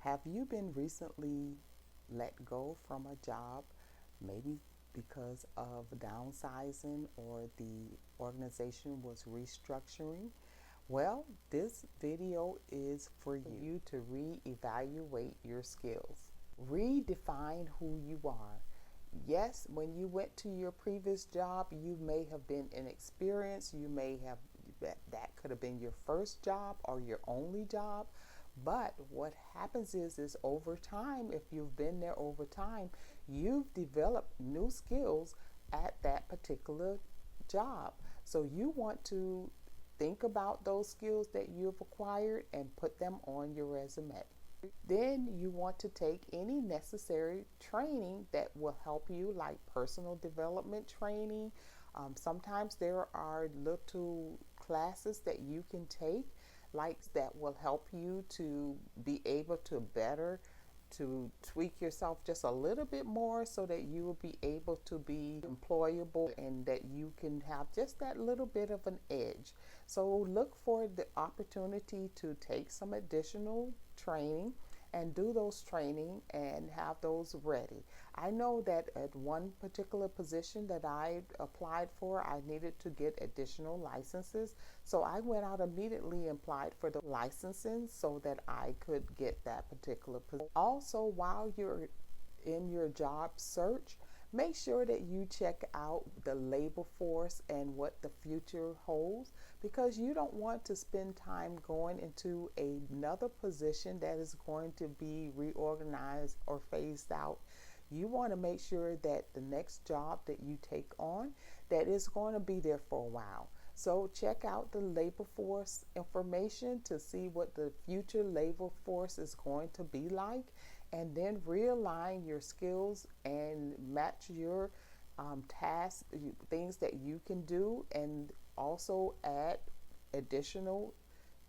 Have you been recently let go from a job, maybe because of downsizing or the organization was restructuring? Well, this video is for you to reevaluate your skills, redefine who you are. Yes, when you went to your previous job, you may have been inexperienced. You may have that could have been your first job or your only job. But what happens is over time, if you've been there over time, you've developed new skills at that particular job. So you want to think about those skills that you've acquired and put them on your resume. Then you want to take any necessary training that will help you, like personal development training. Sometimes there are little classes that you can take, like that will help you to be able to better to tweak yourself just a little bit more so that you will be able to be employable and that you can have just that little bit of an edge. So look for the opportunity to take some additional training and do those training and have those ready. I know that at one particular position that I applied for, I needed to get additional licenses. So I went out immediately and applied for the licensing so that I could get that particular position. Also, while you're in your job search, make sure that you check out the labor force and what the future holds, because you don't want to spend time going into another position that is going to be reorganized or phased out. You want to make sure that the next job that you take on, that is going to be there for a while. So check out the labor force information to see what the future labor force is going to be like, and then realign your skills and match your tasks, things that you can do, and also add additional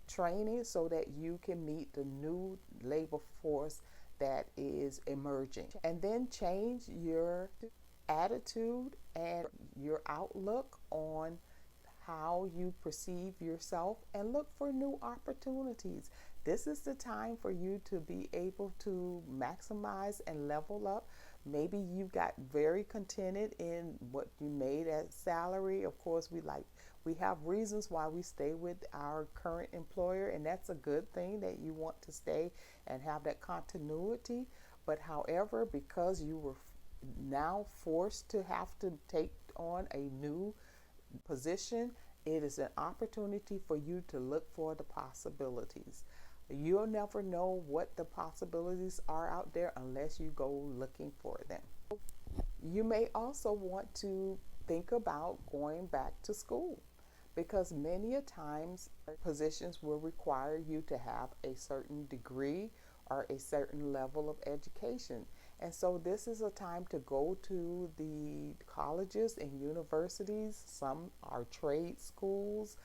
training so that you can meet the new labor force that is emerging. And then change your attitude and your outlook on how you perceive yourself and look for new opportunities. This is the time for you to be able to maximize and level up. Maybe you got very contented in what you made as salary. Of course, we have reasons why we stay with our current employer, and that's a good thing that you want to stay and have that continuity. But however, because you were now forced to have to take on a new position, it is an opportunity for you to look for the possibilities. You'll never know what the possibilities are out there unless you go looking for them. You may also want to think about going back to school, because many a times positions will require you to have a certain degree or a certain level of education. And so this is a time to go to the colleges and universities, some are trade schools,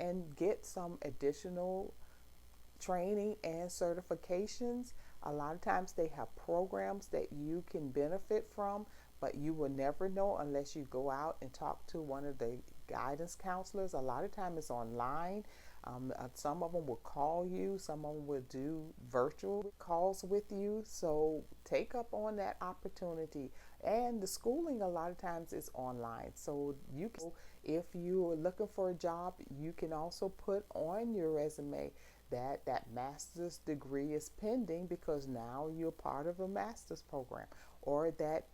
and get some additional training and certifications. A lot of times they have programs that you can benefit from, but you will never know unless you go out and talk to one of the guidance counselors. A lot of times it's online. Some of them will call you, some of them will do virtual calls with you. So take up on that opportunity. And the schooling a lot of times is online. So you can, if you are looking for a job, you can also put on your resume that master's degree is pending, because now you're part of a master's program, or that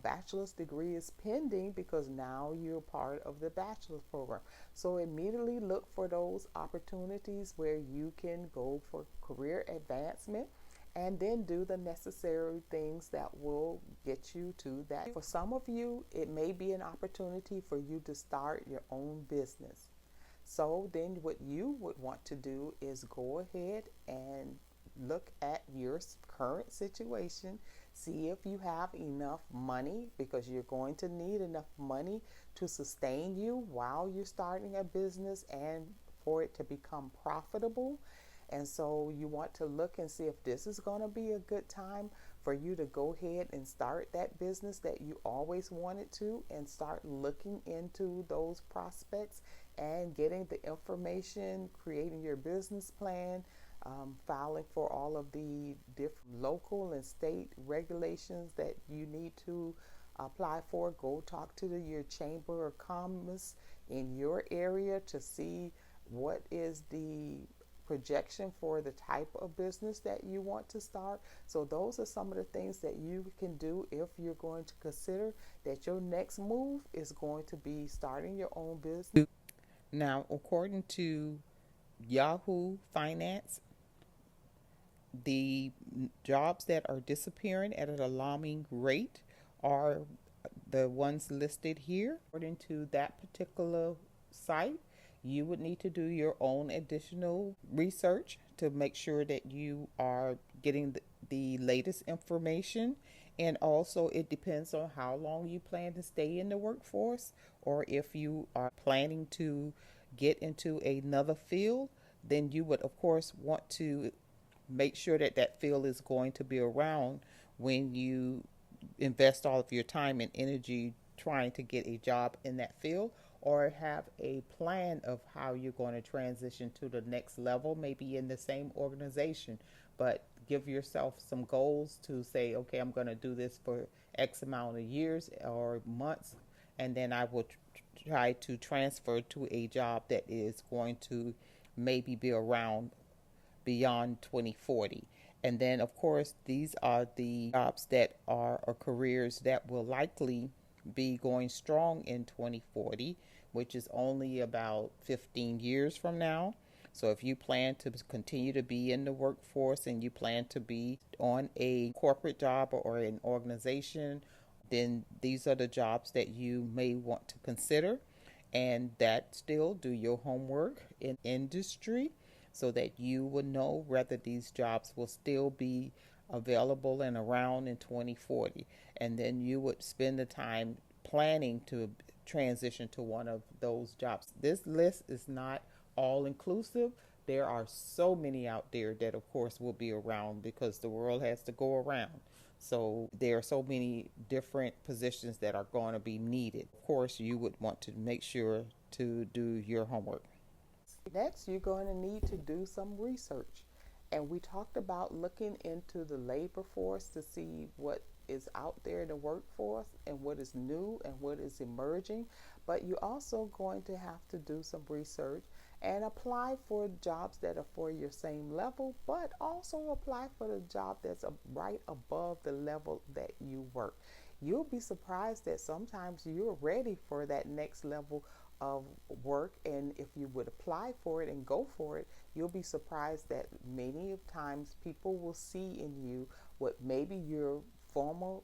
bachelor's degree is pending because now you're part of the bachelor's program. So immediately look for those opportunities where you can go for career advancement, and then do the necessary things that will get you to that. For some of you, it may be an opportunity for you to start your own business. So then what you would want to do is go ahead and look at your current situation, see if you have enough money, because you're going to need enough money to sustain you while you're starting a business and for it to become profitable. And so you want to look and see if this is going to be a good time for you to go ahead and start that business that you always wanted to, and start looking into those prospects and getting the information, creating your business plan, filing for all of the different local and state regulations that you need to apply for. Go talk to your chamber of commerce in your area to see what is the projection for the type of business that you want to start. So those are some of the things that you can do if you're going to consider that your next move is going to be starting your own business. Now, according to Yahoo Finance, the jobs that are disappearing at an alarming rate are the ones listed here. According to that particular site, you would need to do your own additional research to make sure that you are getting the latest information. And also, it depends on how long you plan to stay in the workforce, or if you are planning to get into another field, then you would, of course, want to make sure that that field is going to be around when you invest all of your time and energy trying to get a job in that field, or have a plan of how you're going to transition to the next level, maybe in the same organization, but give yourself some goals to say, okay, I'm going to do this for X amount of years or months, and then I will try to transfer to a job that is going to maybe be around beyond 2040. And then, of course, these are the jobs that are or careers that will likely be going strong in 2040, which is only about 15 years from now. So if you plan to continue to be in the workforce and you plan to be on a corporate job or an organization, then these are the jobs that you may want to consider. And that still do your homework in industry so that you will know whether these jobs will still be available and around in 2040. And then you would spend the time planning to transition to one of those jobs. This list is not all inclusive. There are so many out there that, of course, will be around because the world has to go around. So there are so many different positions that are going to be needed. Of course, you would want to make sure to do your homework. Next, you're going to need to do some research. And we talked about looking into the labor force to see what is out there in the workforce and what is new and what is emerging. But you're also going to have to do some research and apply for jobs that are for your same level, but also apply for the job that's right above the level that you work. You'll be surprised that sometimes you're ready for that next level of work, and if you would apply for it and go for it, you'll be surprised that many times people will see in you what maybe your former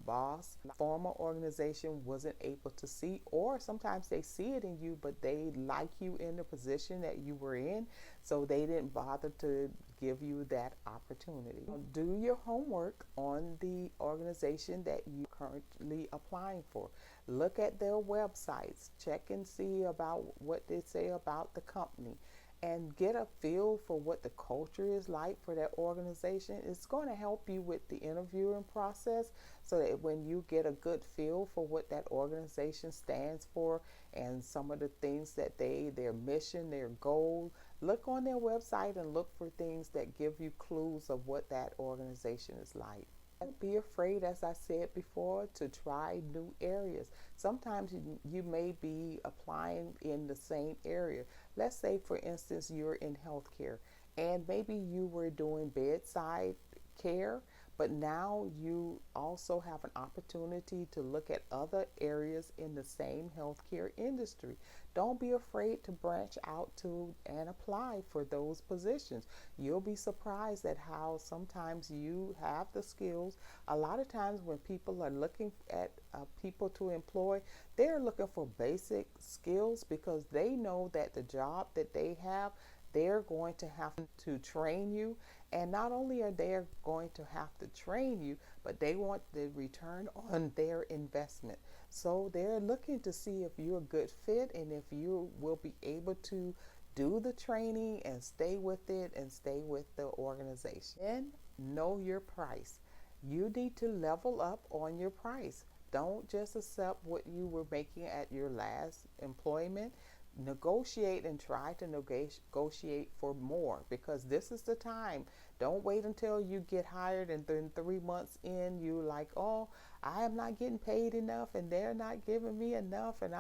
boss, former organization wasn't able to see, or sometimes they see it in you, but they like you in the position that you were in, so they didn't bother to give you that opportunity. Do your homework on the organization that you're currently applying for. Look at their websites, check and see about what they say about the company, and get a feel for what the culture is like for that organization. It's going to help you with the interviewing process so that when you get a good feel for what that organization stands for and some of the things that their mission, their goal, look on their website and look for things that give you clues of what that organization is like. Don't be afraid, as I said before, to try new areas. Sometimes you may be applying in the same area. Let's say, for instance, you're in healthcare and maybe you were doing bedside care, but now you also have an opportunity to look at other areas in the same healthcare industry. Don't be afraid to branch out to and apply for those positions. You'll be surprised at how sometimes you have the skills. A lot of times when people are looking at people to employ, they're looking for basic skills because they know that the job that they have, they're going to have to train you. And not only are they going to have to train you, but they want the return on their investment. So they're looking to see if you're a good fit and if you will be able to do the training and stay with it and stay with the organization. And know your price. You need to level up on your price. Don't just accept what you were making at your last employment. negotiate and try to negotiate for more, because this is the time. Don't wait until you get hired and then 3 months in you like, oh, I am not getting paid enough and they're not giving me enough, and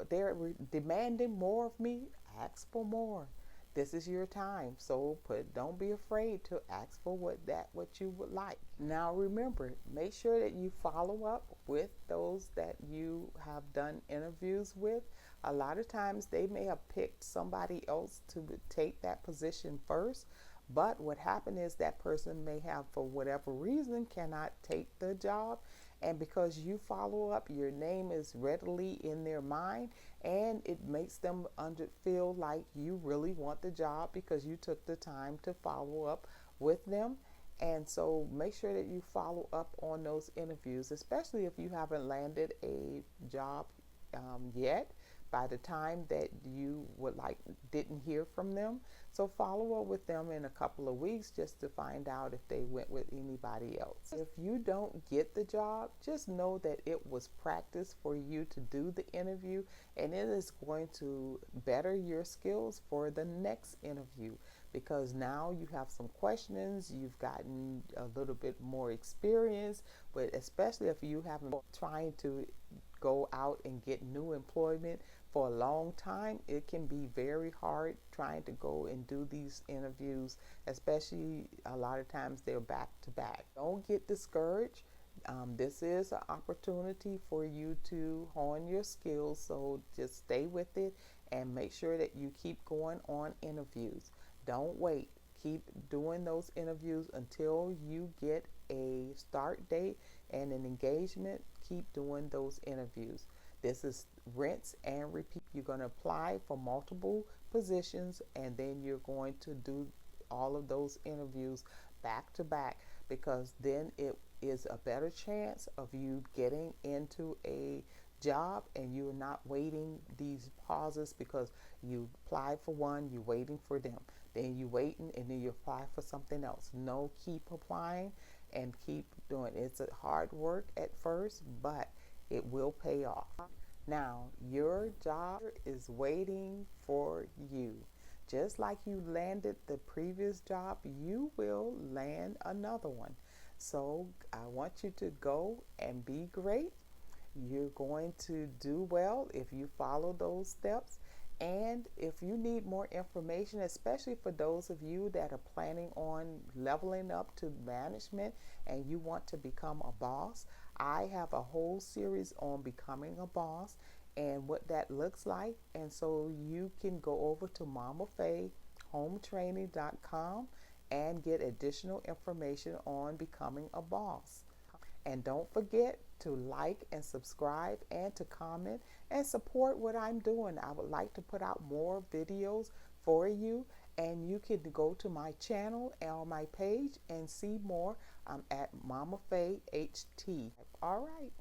they're demanding more of me. Ask for more. This is your time. So don't be afraid to ask for what you would like. Now remember, make sure that you follow up with those that you have done interviews with. A lot of times they may have picked somebody else to take that position first, but what happened is that person may have, for whatever reason, cannot take the job. And because you follow up, your name is readily in their mind, and it makes them feel like you really want the job because you took the time to follow up with them. And so make sure that you follow up on those interviews, especially if you haven't landed a job yet, by the time that you didn't hear from them. So follow up with them in a couple of weeks just to find out if they went with anybody else. If you don't get the job, just know that it was practice for you to do the interview, and it is going to better your skills for the next interview, because now you have some questions, you've gotten a little bit more experience. But especially if you haven't been trying to go out and get new employment for a long time, it can be very hard trying to go and do these interviews, especially a lot of times they're back to back. Don't get discouraged. This is an opportunity for you to hone your skills, so just stay with it and make sure that you keep going on interviews. Don't wait. Keep doing those interviews until you get a start date and an engagement. Keep doing those interviews. This is rinse and repeat. You're going to apply for multiple positions, and then you're going to do all of those interviews back to back, because then it is a better chance of you getting into a job and you're not waiting these pauses because you applied for one, you're waiting for them, then you waiting, and then you apply for something else. No, keep applying and keep doing it. It's a hard work at first, but it will pay off. Now, your job is waiting for you. Just like you landed the previous job, you will land another one. So I want you to go and be great. You're going to do well if you follow those steps. And if you need more information, especially for those of you that are planning on leveling up to management and you want to become a boss, I have a whole series on becoming a boss and what that looks like. And so you can go over to MOMAFEY-HT and get additional information on becoming a boss. And don't forget to like and subscribe and to comment and support what I'm doing. I would like to put out more videos for you, and you can go to my channel or my page and see more. I'm at MOMAFEY-HT. All right.